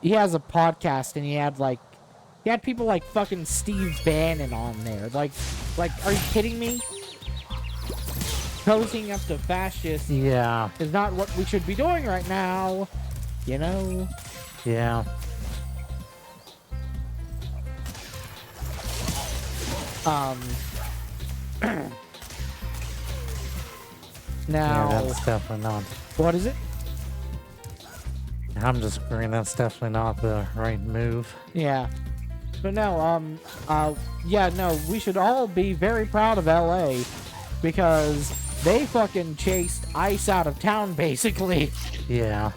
B: He has a podcast and he had people like fucking Steve Bannon on there. Like, are you kidding me? Cozying up to fascists
A: Yeah,
B: is not what we should be doing right now. You know?
A: yeah.
B: Now,
A: Yeah, that's definitely not.
B: what is it?
A: I'm just agreeing that's definitely not the right move.
B: Yeah. But no, yeah, no, we should all be very proud of LA because they fucking chased ICE out of town, basically.
A: Yeah.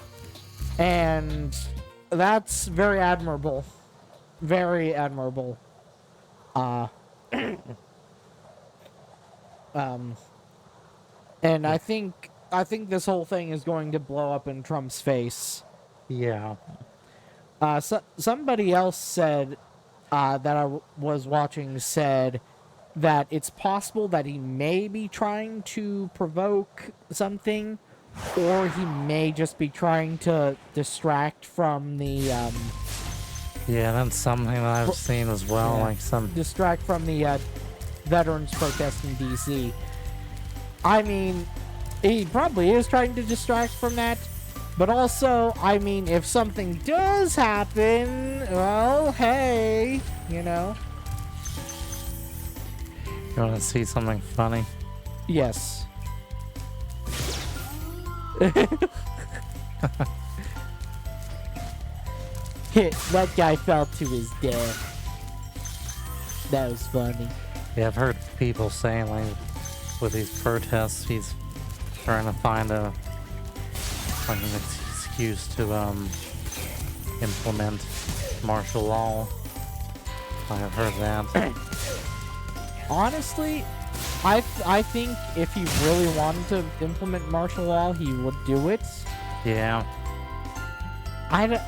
B: And that's very admirable. Very admirable. And I think this whole thing is going to blow up in Trump's face.
A: Yeah.
B: Somebody else said that I was watching said that it's possible that he may be trying to provoke something, or he may just be trying to distract from the
A: Yeah, that's something that I've seen as well.
B: Yeah.
A: Like some.
B: distract from the veterans protest in DC. I mean, he probably is trying to distract from that. But also, I mean, if something does happen, well, hey, you know.
A: You want to see something funny?
B: Yes. That guy fell to his death. That was funny.
A: Yeah, I've heard people saying like with these protests, he's trying to find an excuse to implement martial law. I've heard that.
B: Honestly, I think if he really wanted to implement martial law, he would do it.
A: Yeah.
B: I don't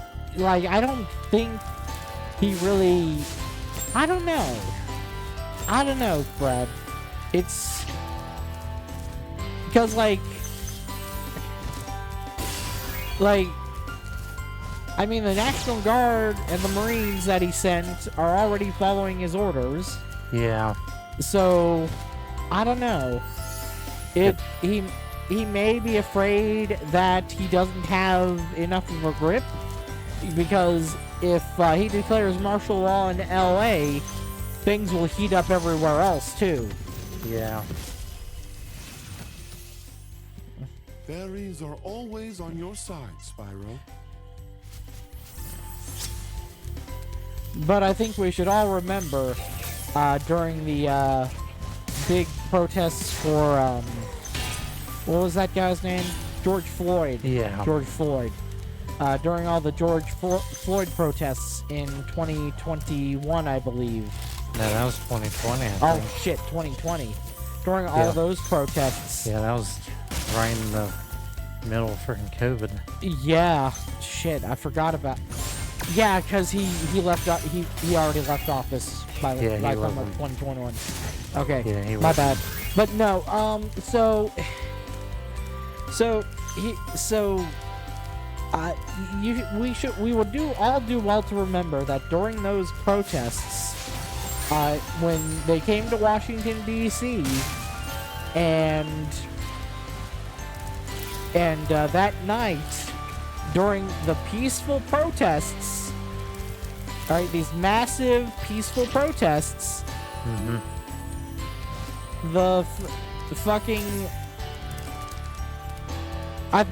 B: think he really... I don't know, Brad. It's... Because, like... I mean, the National Guard and the Marines that he sent are already following his orders.
A: Yeah.
B: So, I don't know. He may be afraid that he doesn't have enough of a grip, because if he declares martial law in LA, things will heat up everywhere else too.
A: Yeah.
H: Fairies are always on your side, Spyro.
B: But I think we should all remember during the big protests for what was that guy's name? George Floyd.
A: Yeah.
B: George Floyd. During all the George Floyd protests in 2021, I believe.
A: No, that was 2020.
B: Oh shit, 2020. During all those protests.
A: Yeah, that was right in the middle of freaking COVID.
B: Yeah, shit, I forgot about. Yeah, because he left. He already left office by the time of 2021. Okay,
A: yeah, he
B: my
A: was.
B: bad. But no, we would all do well to remember that during those protests, when they came to Washington D.C. and that night during the peaceful protests, all right, these massive peaceful protests, the fucking. I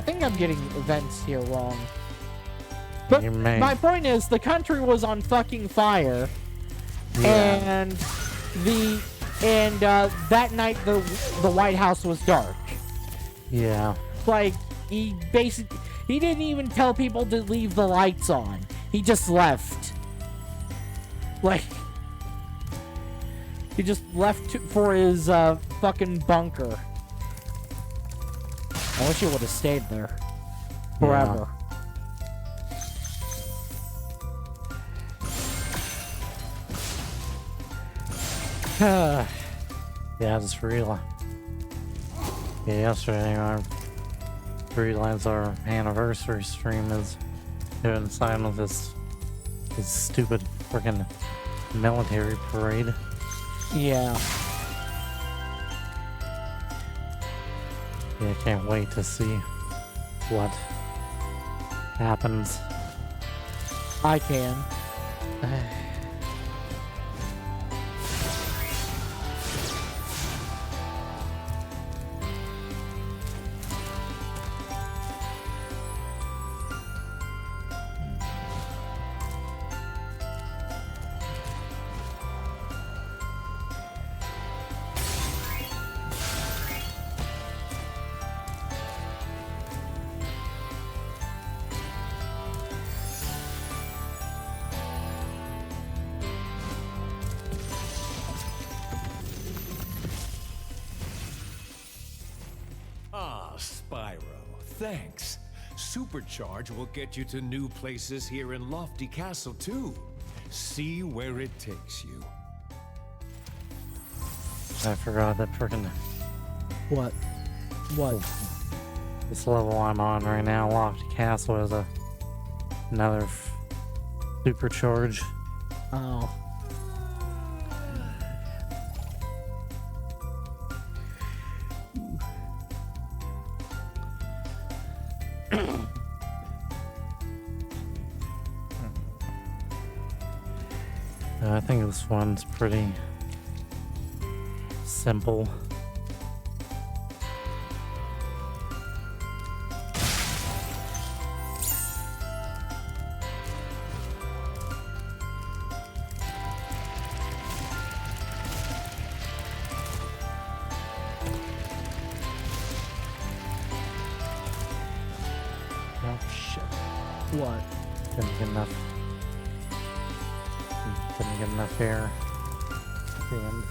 B: think I'm getting events here wrong. But my point is, the country was on fucking fire, and that night the White House was dark.
A: Yeah.
B: Like, he didn't even tell people to leave the lights on. He just left. Like, he just left for his fucking bunker. I wish he would have stayed there forever.
A: Yeah, I just realized. Yeah, yesterday I realized our anniversary stream is coinciding with this stupid freaking military parade.
B: Yeah.
A: Yeah, I can't wait to see what happens.
B: I can.
I: Spyro, thanks. Supercharge will get you to new places here in Lofty Castle, too. See where it takes you.
A: I forgot that freaking...
B: What? What?
A: This level I'm on right now, Lofty Castle, is another supercharge.
B: Oh.
A: I think this one's pretty simple.
B: Oh shit. What?
A: Didn't get enough. Didn't get enough air at the end.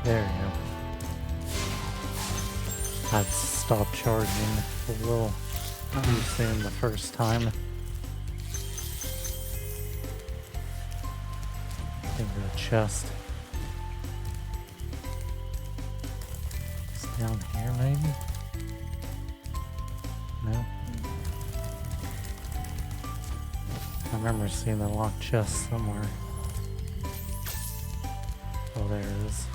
A: There you go. I'd stop charging a little too soon the first time. I think the chest. It's down here maybe? No? I remember seeing the locked chest somewhere. Oh, there it is.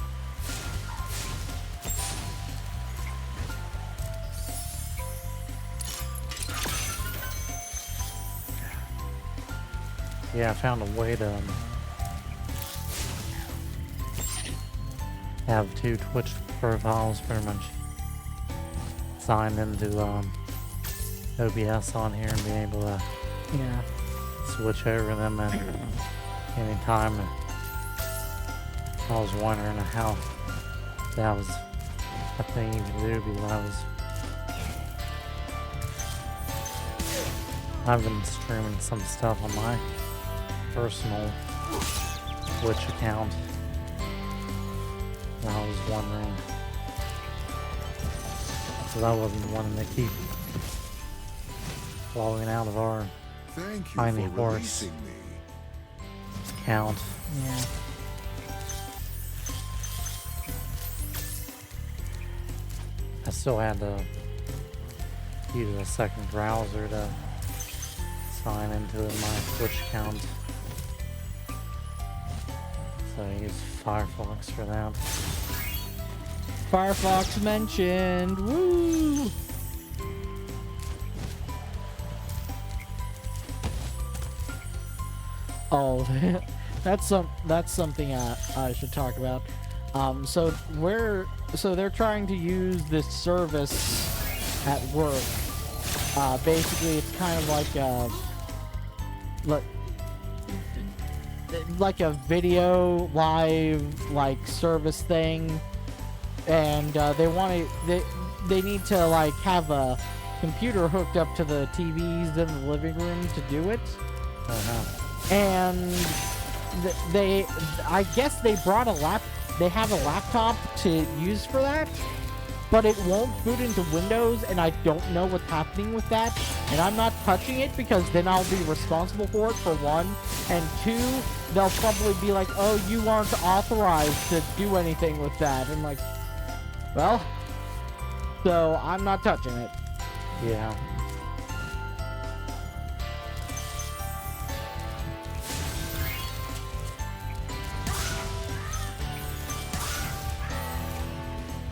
A: Yeah, I found a way to have two Twitch profiles pretty much signed into OBS on here and be able to switch over them at any time. I was wondering how that was a thing you could do because I've been streaming some stuff on my personal Twitch account. And I was wondering, because I wasn't wanting to keep logging out of our
C: Thank you
A: Tiny
C: for
A: Horse
C: releasing me.
A: account.
B: Yeah.
A: I still had to use a second browser to sign into my Twitch account. So I use Firefox for that.
B: Firefox mentioned. Woo! Oh, that's something I should talk about. So they're trying to use this service at work. Basically, it's kind of like a video live service thing, and they need to have a computer hooked up to the TVs in the living room to do it. And I guess they brought they have a laptop to use for that, but it won't boot into Windows, and I don't know what's happening with that, and I'm not touching it because then I'll be responsible for it, for one, and two, they'll probably be like, oh, you aren't authorized to do anything with that, and well, so I'm not touching it.
A: Yeah.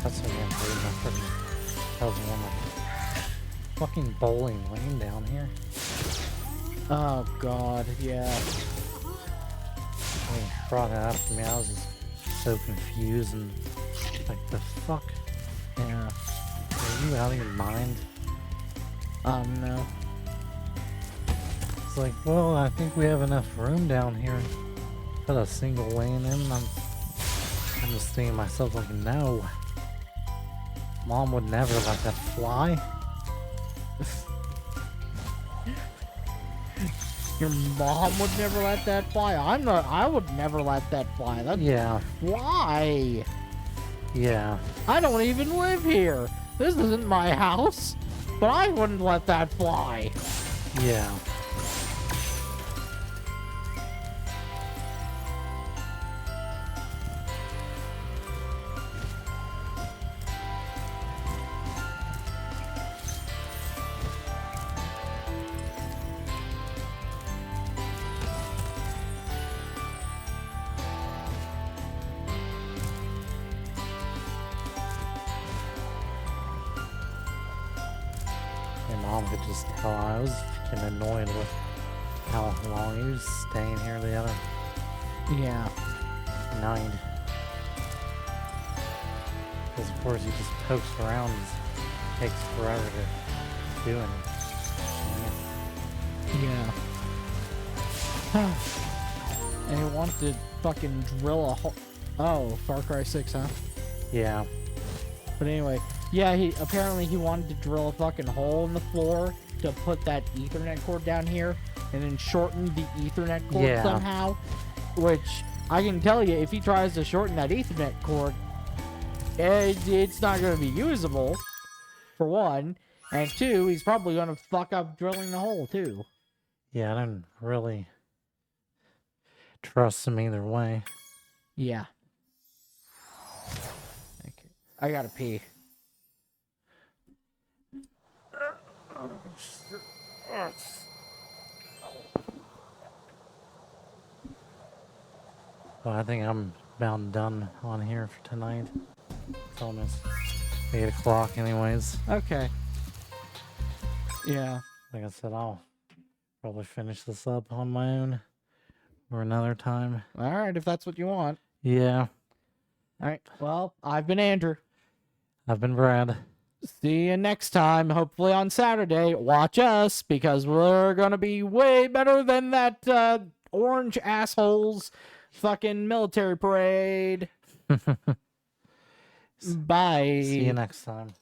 A: That's what I'm doing. That was one of fucking bowling lane down here.
B: Oh god, yeah.
A: When you brought it up to me, I was just so confused and the fuck?
B: Yeah.
A: Are you out of your mind?
B: No.
A: It's like, well, I think we have enough room down here. Put a single lane in. I'm just thinking to myself, no. Mom would never let that fly.
B: Your mom would never let that fly. I would never let that fly.
A: Yeah.
B: Why?
A: Yeah.
B: I don't even live here. This isn't my house. But I wouldn't let that fly.
A: Yeah. Mom could just tell I was getting annoyed with how long he was staying here the other night. Because of course he just pokes around and takes forever to do anything.
B: Yeah. And he wants to fucking drill a hole. Oh, Far Cry 6, huh?
A: Yeah.
B: But anyway, yeah, he wanted to drill a fucking hole in the floor to put that Ethernet cord down here, and then shorten the Ethernet cord somehow. Which I can tell you, if he tries to shorten that Ethernet cord, it's not going to be usable. For one, and two, he's probably going to fuck up drilling the hole too.
A: Yeah, I don't really trust him either way.
B: Yeah. Okay. I gotta pee.
A: Well, I think I'm about done on here for tonight. It's almost 8 o'clock anyways.
B: Okay. Yeah.
A: Like I said, I'll probably finish this up on my own or another time.
B: Alright, if that's what you want.
A: Yeah.
B: Alright, well, I've been Andrew.
A: I've been Brad.
B: See you next time, hopefully on Saturday. Watch us, because we're gonna be way better than that orange assholes fucking military parade. Bye.
A: See you next time.